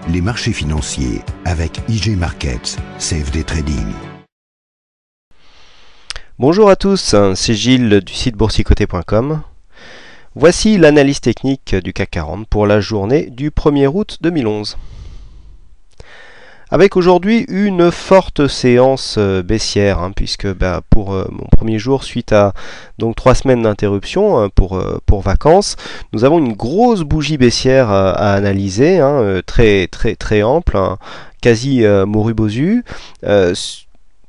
les marchés financiers avec IG Markets, CFD Trading. Bonjour à tous, c'est Gilles du site boursicoté.com. Voici l'analyse technique du CAC 40 pour la journée du 1er août 2011. Avec aujourd'hui une forte séance baissière, puisque pour mon premier jour, suite à donc 3 semaines d'interruption pour vacances, nous avons une grosse bougie baissière à analyser, très ample, quasi Moru-Bozu.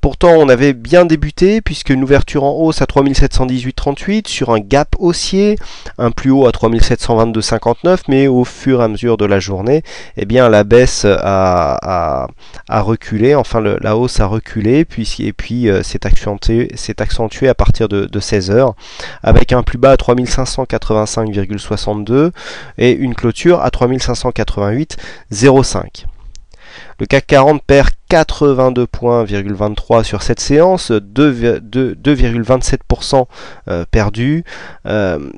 Pourtant, on avait bien débuté puisque une ouverture en hausse à 3718,38 sur un gap haussier, un plus haut à 3722,59, mais au fur et à mesure de la journée, eh bien la baisse a reculé, enfin la hausse a reculé, et puis s'est accentué à partir de 16 heures avec un plus bas à 3585,62 et une clôture à 3588,05. Le CAC 40 perd 82,23 points sur cette séance, 2,27% perdu.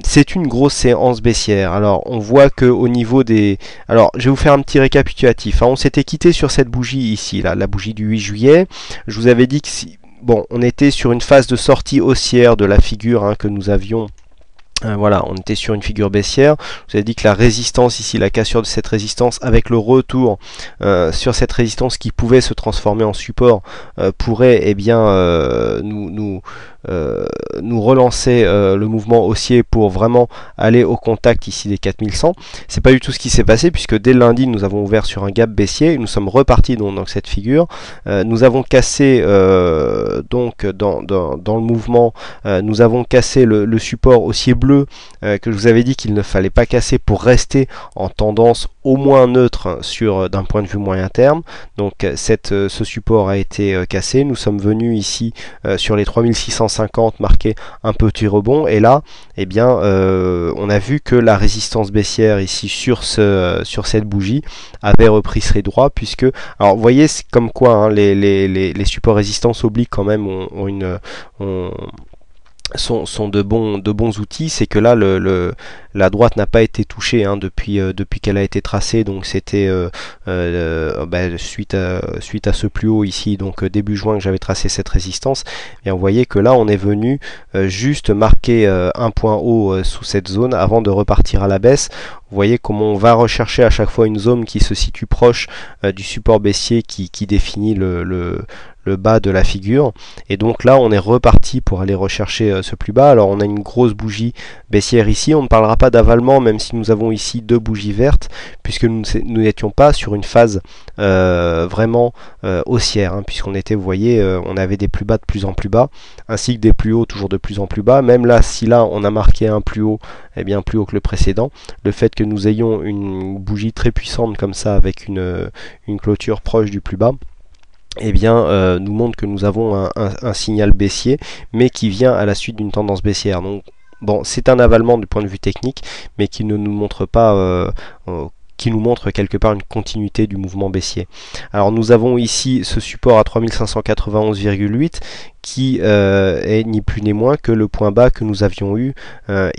C'est une grosse séance baissière. Alors on voit que au niveau des... Alors je vais vous faire un petit récapitulatif. On s'était quitté sur cette bougie ici, là, la bougie du 8 juillet. Je vous avais dit que on était sur une phase de sortie haussière de la figure que nous avions. Voilà, on était sur une figure baissière. Je vous ai dit que la résistance ici, la cassure de cette résistance avec le retour sur cette résistance qui pouvait se transformer en support pourrait nous relancer le mouvement haussier pour vraiment aller au contact ici des 4100. C'est pas du tout ce qui s'est passé puisque dès lundi nous avons ouvert sur un gap baissier et nous sommes repartis dans cette figure. Nous avons cassé donc dans le mouvement, nous avons cassé le support haussier bleu que je vous avais dit qu'il ne fallait pas casser pour rester en tendance au moins neutre d'un point de vue moyen terme. Donc ce support a été cassé. Nous sommes venus ici sur les 3650 marquer un petit rebond et là on a vu que la résistance baissière ici sur cette bougie avait repris ses droits puisque, alors vous voyez, c'est comme quoi les supports résistance obliques quand même sont de bons outils. C'est que là la droite n'a pas été touchée depuis qu'elle a été tracée, donc c'était suite à ce plus haut ici, donc début juin que j'avais tracé cette résistance. Et vous voyez que là on est venu juste marquer un point haut sous cette zone avant de repartir à la baisse. Vous voyez comment on va rechercher à chaque fois une zone qui se situe proche du support baissier qui définit le bas de la figure, et donc là on est reparti pour aller rechercher ce plus bas. Alors on a une grosse bougie baissière ici, on ne parlera pas d'avalement même si nous avons ici deux bougies vertes puisque nous n'étions pas sur une phase vraiment haussière, puisqu'on était, vous voyez, on avait des plus bas de plus en plus bas ainsi que des plus hauts toujours de plus en plus bas. Même là, si là on a marqué un plus haut, plus haut que le précédent, le fait que nous ayons une bougie très puissante comme ça avec une clôture proche du plus bas, nous montre que nous avons un signal baissier, mais qui vient à la suite d'une tendance baissière. Donc bon, c'est un avalement du point de vue technique, mais qui ne nous montre pas qui nous montre quelque part une continuité du mouvement baissier. Alors nous avons ici ce support à 3591,8 qui est ni plus ni moins que le point bas que nous avions eu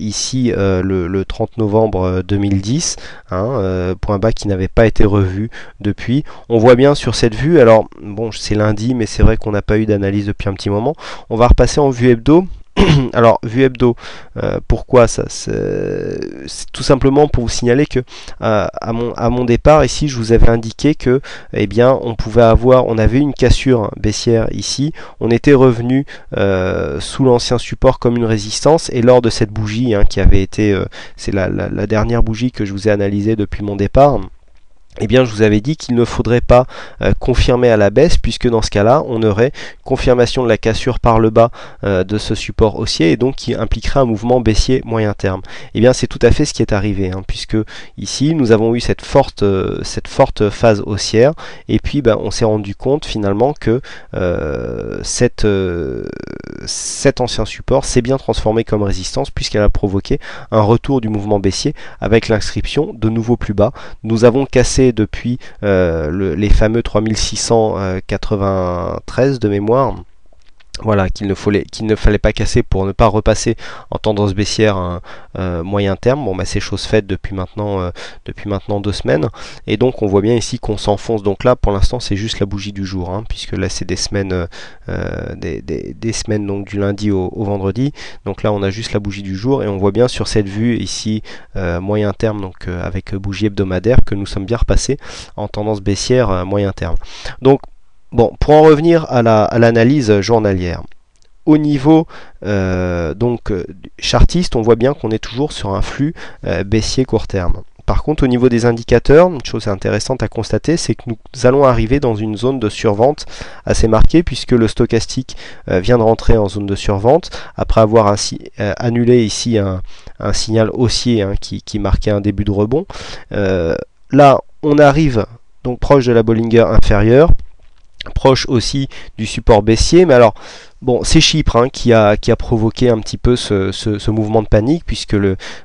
ici le 30 novembre 2010, point bas qui n'avait pas été revu depuis. On voit bien sur cette vue, alors bon, c'est lundi, mais c'est vrai qu'on n'a pas eu d'analyse depuis un petit moment. On va repasser en vue hebdo. Alors, vue hebdo, pourquoi ça? C'est tout simplement pour vous signaler que à mon départ ici, je vous avais indiqué que on avait une cassure baissière ici, on était revenu sous l'ancien support comme une résistance, et lors de cette bougie qui avait été, c'est la dernière bougie que je vous ai analysée depuis mon départ, je vous avais dit qu'il ne faudrait pas confirmer à la baisse, puisque dans ce cas-là, on aurait confirmation de la cassure par le bas de ce support haussier, et donc qui impliquerait un mouvement baissier moyen terme. C'est tout à fait ce qui est arrivé, puisque ici, nous avons eu cette forte phase haussière, et puis on s'est rendu compte finalement que cet ancien support s'est bien transformé comme résistance, puisqu'elle a provoqué un retour du mouvement baissier avec l'inscription de nouveaux plus bas. Nous avons cassé depuis les fameux 3693 de mémoire. Voilà, qu'il ne fallait pas casser pour ne pas repasser en tendance baissière à un moyen terme. Bon, bah, c'est chose faite depuis maintenant 2 semaines. Et donc, on voit bien ici qu'on s'enfonce. Donc là, pour l'instant, c'est juste la bougie du jour, hein, puisque là, c'est des semaines, des semaines donc du lundi au vendredi. Donc là, on a juste la bougie du jour et on voit bien sur cette vue ici moyen terme, donc avec bougie hebdomadaire, que nous sommes bien repassés en tendance baissière moyen terme. Donc bon, pour en revenir à l'analyse journalière, au niveau chartiste, on voit bien qu'on est toujours sur un flux baissier court terme. Par contre, au niveau des indicateurs, une chose intéressante à constater, c'est que nous allons arriver dans une zone de survente assez marquée, puisque le stochastique vient de rentrer en zone de survente, après avoir annulé ici un signal haussier, hein, qui marquait un début de rebond. Là, on arrive donc proche de la Bollinger inférieure, proche aussi du support baissier, mais alors bon, c'est Chypre, hein, qui a provoqué un petit peu ce mouvement de panique, puisque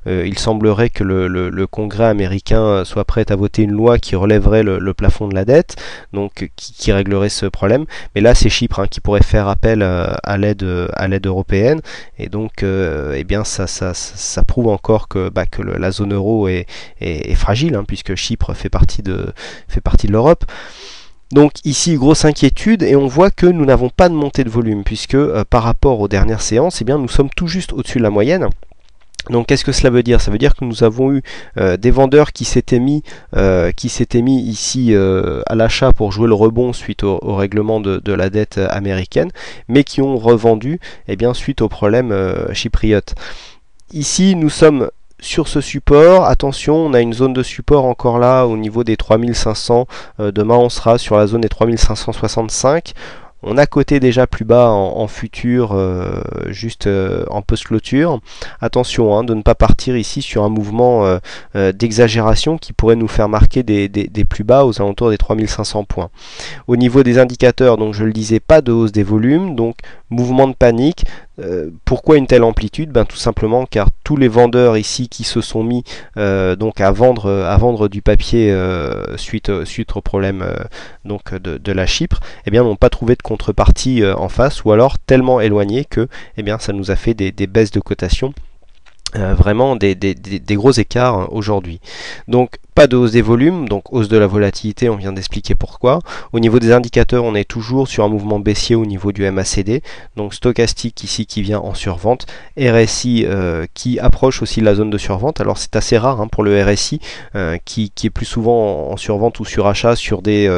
il semblerait que le Congrès américain soit prêt à voter une loi qui relèverait le plafond de la dette, donc qui réglerait ce problème. Mais là, c'est Chypre, hein, qui pourrait faire appel à l'aide européenne, et donc eh bien ça prouve encore que la zone euro est fragile, hein, puisque Chypre fait partie de l'Europe. Donc ici, grosse inquiétude, et on voit que nous n'avons pas de montée de volume, puisque par rapport aux dernières séances, eh bien, nous sommes tout juste au-dessus de la moyenne. Donc qu'est-ce que cela veut dire? Ça veut dire que nous avons eu des vendeurs qui s'étaient mis ici à l'achat pour jouer le rebond suite au règlement de la dette américaine, mais qui ont revendu suite au problème chypriote. Ici, nous sommes sur ce support. Attention, on a une zone de support encore là au niveau des 3500. Demain, on sera sur la zone des 3565. On a coté déjà plus bas en futur, juste en post-clôture. Attention, hein, de ne pas partir ici sur un mouvement d'exagération qui pourrait nous faire marquer des plus bas aux alentours des 3500 points. Au niveau des indicateurs, donc je le disais, pas de hausse des volumes, donc mouvement de panique. Pourquoi une telle amplitude? Tout simplement car tous les vendeurs ici qui se sont mis donc à vendre du papier suite au problème de la Chypre, n'ont pas trouvé de contrepartie en face, ou alors tellement éloigné que ça nous a fait des baisses de cotation. Vraiment des gros écarts aujourd'hui. Donc pas de hausse des volumes, donc hausse de la volatilité, on vient d'expliquer pourquoi. Au niveau des indicateurs, on est toujours sur un mouvement baissier au niveau du MACD, donc stochastique ici qui vient en survente, RSI qui approche aussi la zone de survente. Alors c'est assez rare, hein, pour le RSI qui est plus souvent en survente ou surachat sur des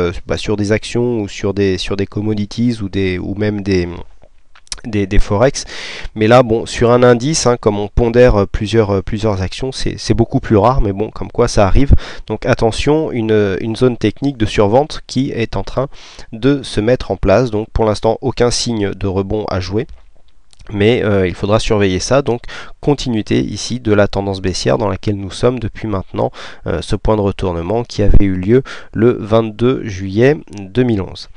actions ou sur des commodities ou même des forex, mais là bon, sur un indice, hein, comme on pondère plusieurs actions, c'est beaucoup plus rare, mais bon, comme quoi ça arrive. Donc attention, une zone technique de survente qui est en train de se mettre en place. Donc pour l'instant, aucun signe de rebond à jouer, mais il faudra surveiller ça. Donc continuité ici de la tendance baissière dans laquelle nous sommes depuis maintenant ce point de retournement qui avait eu lieu le 22 juillet 2011.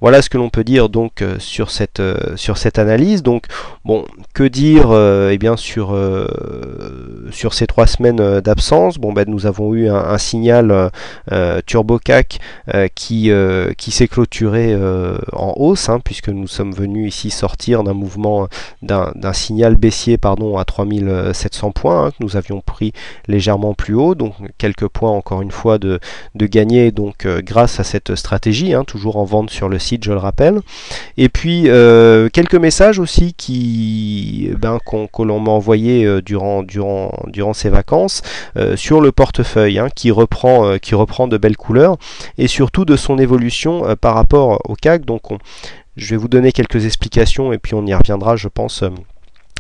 Voilà ce que l'on peut dire donc sur cette analyse. Donc bon, que dire sur ces 3 semaines d'absence. Bon, nous avons eu un signal TurboCAC qui s'est clôturé en hausse, hein, puisque nous sommes venus ici sortir d'un mouvement d'un signal baissier à 3700 points, hein, que nous avions pris légèrement plus haut, donc quelques points encore une fois de gagner, donc grâce à cette stratégie, hein, toujours en vente sur le site, je le rappelle. Et puis quelques messages aussi que l'on m'a envoyé durant ces vacances sur le portefeuille, hein, qui reprend de belles couleurs, et surtout de son évolution par rapport au CAC. Donc je vais vous donner quelques explications et puis on y reviendra, je pense,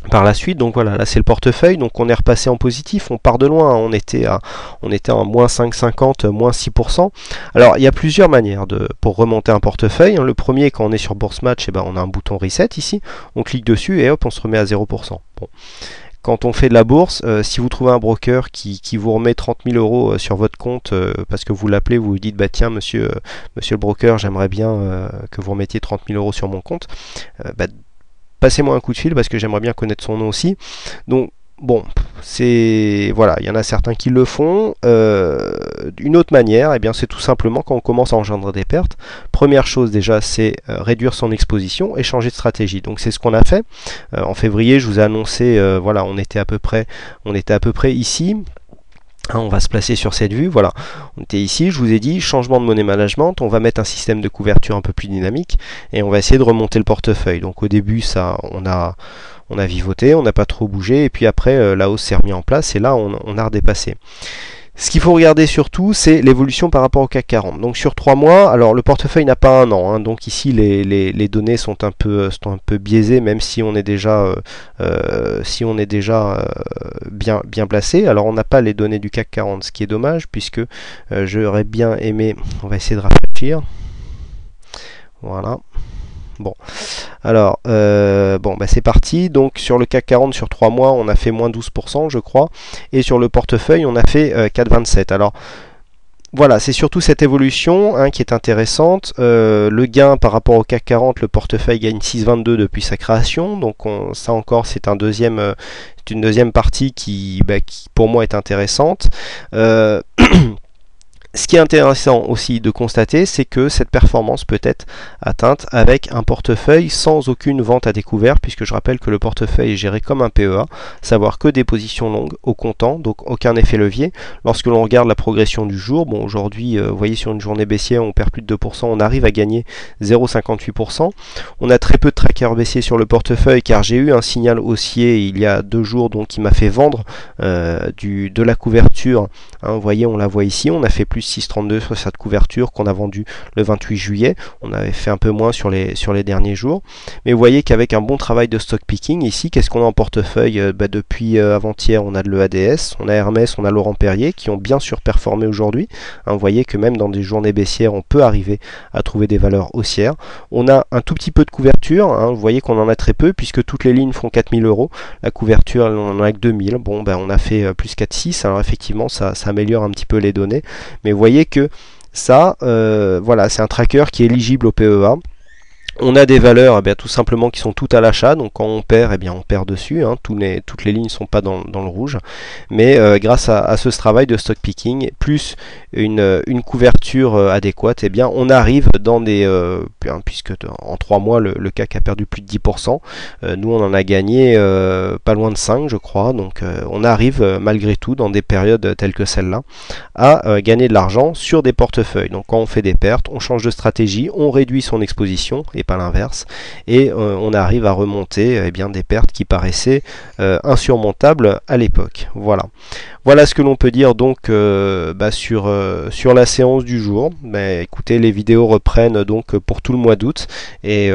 par la suite. Donc voilà, là c'est le portefeuille, donc on est repassé en positif, on part de loin, hein. on était à moins 5,50, moins 6%. Alors il y a plusieurs manières pour remonter un portefeuille, hein. Le premier, quand on est sur Bourse Match, on a un bouton Reset ici, on clique dessus et hop, on se remet à 0%. Bon. Quand on fait de la bourse, si vous trouvez un broker qui vous remet 30 000 euros sur votre compte, parce que vous l'appelez, vous lui dites tiens monsieur le broker, j'aimerais bien que vous remettiez 30 000 euros sur mon compte, passez-moi un coup de fil parce que j'aimerais bien connaître son nom aussi. Donc bon, c'est voilà, il y en a certains qui le font. Une autre manière, eh bien, c'est tout simplement quand on commence à engendrer des pertes. Première chose déjà, c'est réduire son exposition et changer de stratégie. Donc c'est ce qu'on a fait. En février, je vous ai annoncé, voilà, on était à peu près ici. On va se placer sur cette vue, voilà. On était ici, je vous ai dit, changement de money management, on va mettre un système de couverture un peu plus dynamique et on va essayer de remonter le portefeuille. Donc au début, ça, on a vivoté, on n'a pas trop bougé, et puis après, la hausse s'est remise en place et là, on a redépassé. Ce qu'il faut regarder surtout, c'est l'évolution par rapport au CAC 40. Donc sur 3 mois, alors le portefeuille n'a pas un an, hein, donc ici les données sont un peu biaisées, même si on est déjà, bien placé. Alors on n'a pas les données du CAC 40, ce qui est dommage, puisque j'aurais bien aimé, on va essayer de rafraîchir. Voilà. Bon, alors, c'est parti. Donc sur le CAC 40 sur 3 mois, on a fait moins 12%, je crois. Et sur le portefeuille, on a fait 4,27. Alors, voilà, c'est surtout cette évolution qui est intéressante. Le gain par rapport au CAC 40, le portefeuille gagne 6,22 depuis sa création. Donc ça encore, c'est une deuxième partie qui pour moi est intéressante. Ce qui est intéressant aussi de constater, c'est que cette performance peut être atteinte avec un portefeuille sans aucune vente à découvert, puisque je rappelle que le portefeuille est géré comme un PEA, savoir que des positions longues au comptant, donc aucun effet levier. Lorsque l'on regarde la progression du jour, bon aujourd'hui, vous voyez sur une journée baissière, on perd plus de 2%, on arrive à gagner 0,58%. On a très peu de trackers baissiers sur le portefeuille, car j'ai eu un signal haussier il y a 2 jours, donc qui m'a fait vendre de la couverture. Vous voyez, on la voit ici, on a fait plus 6,32 sur cette couverture qu'on a vendue le 28 juillet. On avait fait un peu moins sur les derniers jours. Mais vous voyez qu'avec un bon travail de stock picking, ici, qu'est-ce qu'on a en portefeuille depuis avant-hier, on a de l'EADS, on a Hermès, on a Laurent Perrier qui ont bien surperformé aujourd'hui. Vous voyez que même dans des journées baissières, on peut arriver à trouver des valeurs haussières. On a un tout petit peu de couverture. Vous voyez qu'on en a très peu puisque toutes les lignes font 4 000 euros. La couverture, on en a que 2 000. Bon, on a fait plus 4,6. Alors effectivement, ça améliore un petit peu les données. Mais vous voyez que ça, voilà, c'est un tracker qui est éligible au PEA. On a des valeurs tout simplement qui sont toutes à l'achat, donc quand on perd, on perd dessus, toutes les lignes ne sont pas dans le rouge, mais grâce à ce travail de stock picking, plus une couverture adéquate, on arrive dans des, puisque en 3 mois le CAC a perdu plus de 10%, nous on en a gagné pas loin de 5 je crois, donc on arrive malgré tout dans des périodes telles que celle-là à gagner de l'argent sur des portefeuilles. Donc quand on fait des pertes, on change de stratégie, on réduit son exposition, et pas l'inverse, et on arrive à remonter des pertes qui paraissaient insurmontables à l'époque. Voilà ce que l'on peut dire donc sur la séance du jour. Écoutez, les vidéos reprennent donc pour tout le mois d'août et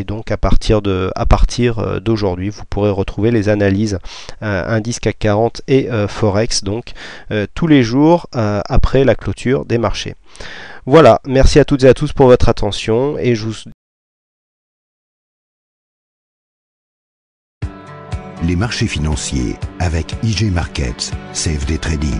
donc à partir d'aujourd'hui, vous pourrez retrouver les analyses indice CAC 40 et Forex donc tous les jours après la clôture des marchés. Voilà, merci à toutes et à tous pour votre attention et je vous... Les marchés financiers avec IG Markets, CFD Trading.